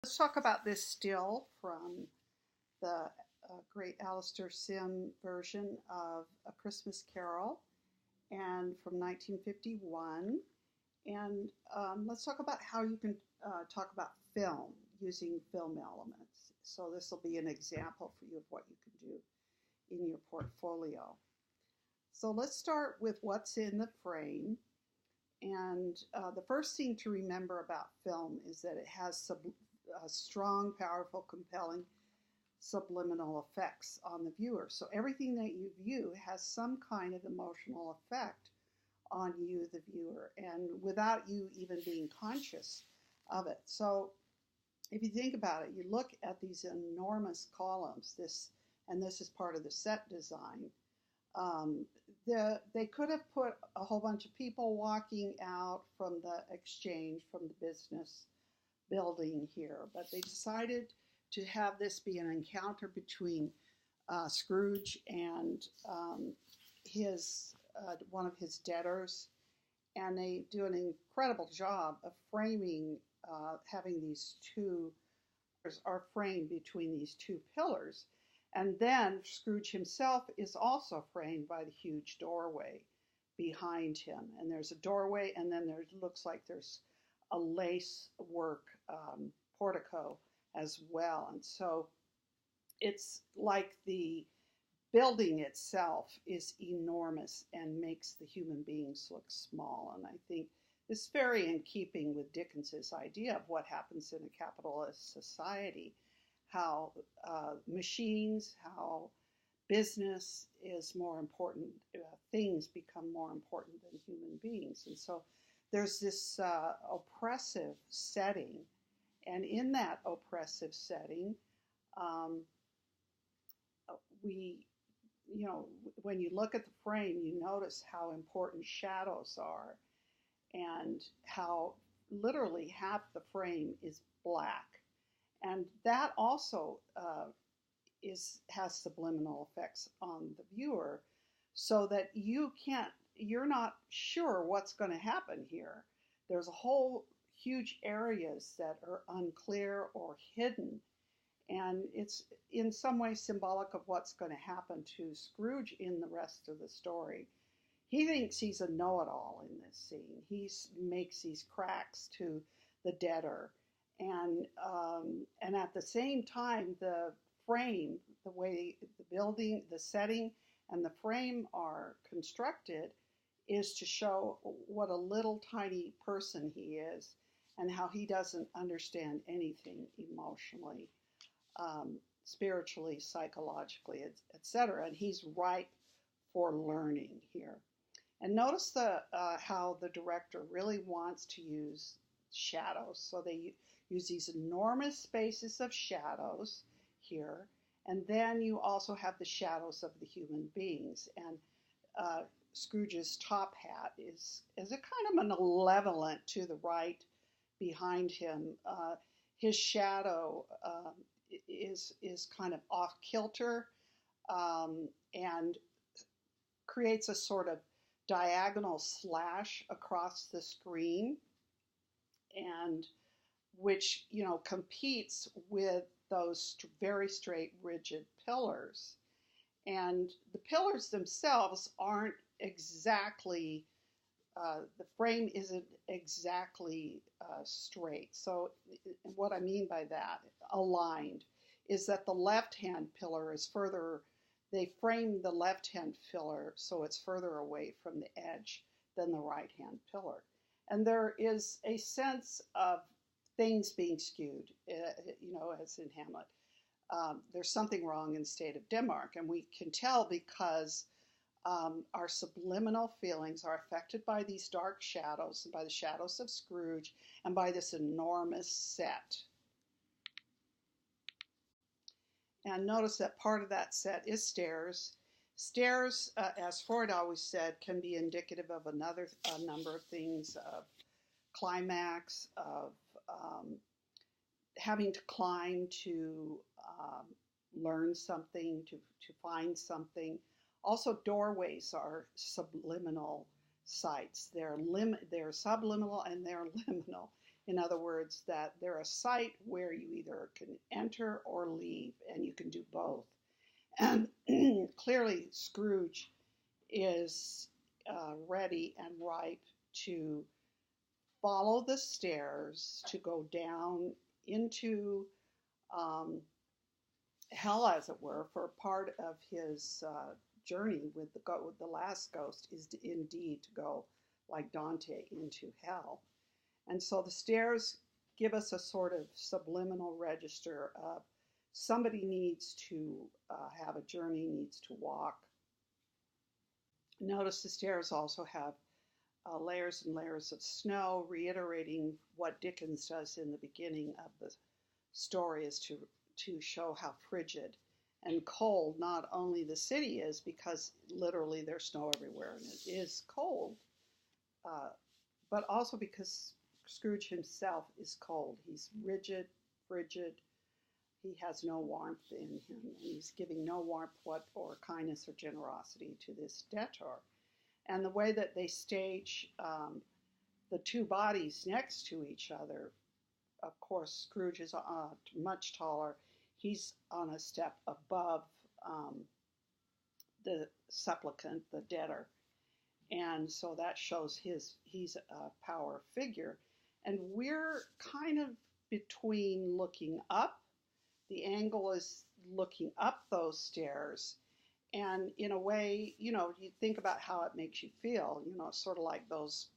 Let's talk about this still from the great Alistair Sim version of A Christmas Carol and from 1951. And let's talk about how you can talk about film using film elements. So this will be an example for you of what you can do in your portfolio. So let's start with what's in the frame. And the first thing to remember about film is that it has strong, powerful, compelling subliminal effects on the viewer. So everything that you view has some kind of emotional effect on you, the viewer, and without you even being conscious of it. So if you think about it, you look at these enormous columns, and this is part of the set design. Um, they could have put a whole bunch of people walking out from the exchange, from the business building here, but they decided to have this be an encounter between Scrooge and his one of his debtors, and they do an incredible job of framing, having these two are framed between these two pillars. And then Scrooge himself is also framed by the huge doorway behind him. And there's a doorway, and then there looks like there's a lace work portico as well. And so it's like the building itself is enormous and makes the human beings look small. And I think this is very in keeping with Dickens's idea of what happens in a capitalist society, how machines, how business is more important, things become more important than human beings. And so there's this oppressive setting, and in that oppressive setting, um, we, when you look at the frame, you notice how important shadows are, and how literally half the frame is black. And that also has subliminal effects on the viewer, so that you're not sure what's going to happen here. There's a whole huge areas that are unclear or hidden, and it's in some way symbolic of what's going to happen to Scrooge in the rest of the story. He thinks he's a know-it-all in this scene. He makes these cracks to the debtor, and at the same time, the frame, the way the building, the setting, and the frame are constructed, is to show what a little tiny person he is, and how he doesn't understand anything emotionally, spiritually, psychologically, etc. And he's ripe for learning here. And notice how the director really wants to use shadows. So they use these enormous spaces of shadows here. And then you also have the shadows of the human beings. And Scrooge's top hat is a kind of malevolent to the right behind him. His shadow is kind of off kilter, and creates a sort of diagonal slash across the screen, and which competes with those very straight, rigid pillars. And the pillars themselves aren't exactly, the frame isn't exactly straight. So what I mean by that, aligned, is that the left-hand pillar is further, they frame the left-hand pillar so it's further away from the edge than the right-hand pillar. And there is a sense of things being skewed, as in Hamlet. There's something wrong in the state of Denmark, and we can tell because our subliminal feelings are affected by these dark shadows, and by the shadows of Scrooge, and by this enormous set. And notice that part of that set is stairs. Stairs, as Freud always said, can be indicative of a number of things, of climax, of having to climb to learn something, to find something. Also, doorways are subliminal sites. They're subliminal and they're liminal. In other words, that they're a site where you either can enter or leave, and you can do both. And clearly, Scrooge is ready and ripe to follow the stairs to go down into um, hell, as it were, for part of his journey with the last ghost is indeed to go, like Dante, into hell. And so the stairs give us a sort of subliminal register of somebody needs to have a journey, needs to walk. Notice the stairs also have layers and layers of snow, reiterating what Dickens does in the beginning of the story, is to show how frigid and cold not only the city is, because literally there's snow everywhere and it is cold, but also because Scrooge himself is cold. He's rigid, frigid. He has no warmth in him, and he's giving no warmth or kindness or generosity to this debtor. And the way that they stage the two bodies next to each other, of course, Scrooge is much taller. He's on a step above the supplicant, the debtor. And so that shows he's a power figure. And we're kind of between looking up. The angle is looking up those stairs. And in a way, you think about how it makes you feel. Sort of like those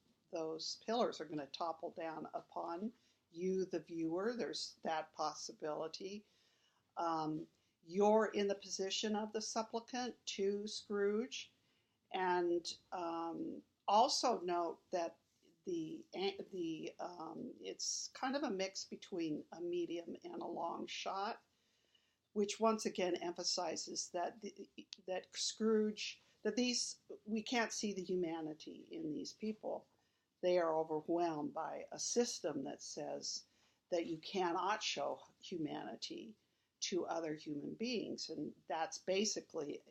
pillars are going to topple down upon you, the viewer. There's that possibility. You're in the position of the supplicant to Scrooge. And also note that it's kind of a mix between a medium and a long shot, which once again emphasizes that Scrooge, we can't see the humanity in these people. They are overwhelmed by a system that says that you cannot show humanity to other human beings. And that's basically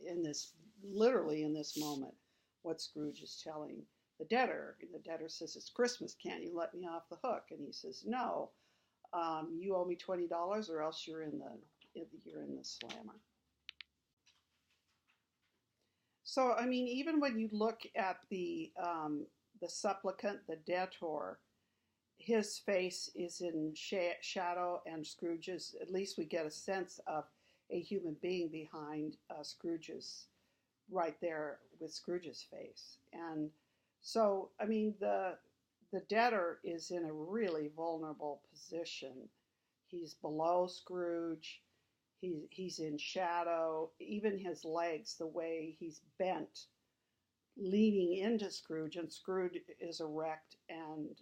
literally in this moment, what Scrooge is telling the debtor. The debtor says, "It's Christmas, can't you let me off the hook?" And he says, "No, you owe me $20 or else you're in the slammer." So, I mean, even when you look at the supplicant, the debtor, his face is in shadow, and Scrooge's, at least we get a sense of a human being behind Scrooge's, right there with Scrooge's face. And so, I mean, the debtor is in a really vulnerable position. He's below Scrooge. He's in shadow. Even his legs, the way he's bent, leaning into Scrooge, and Scrooge is erect and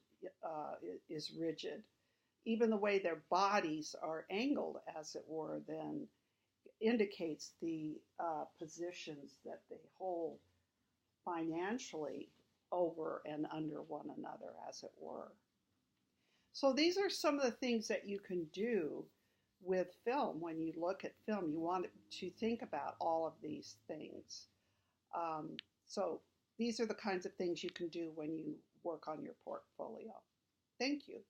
is rigid. Even the way their bodies are angled, as it were, then indicates the positions that they hold financially over and under one another, as it were. So these are some of the things that you can do with film. When you look at film, you want to think about all of these things. So these are the kinds of things you can do when you work on your portfolio. Thank you.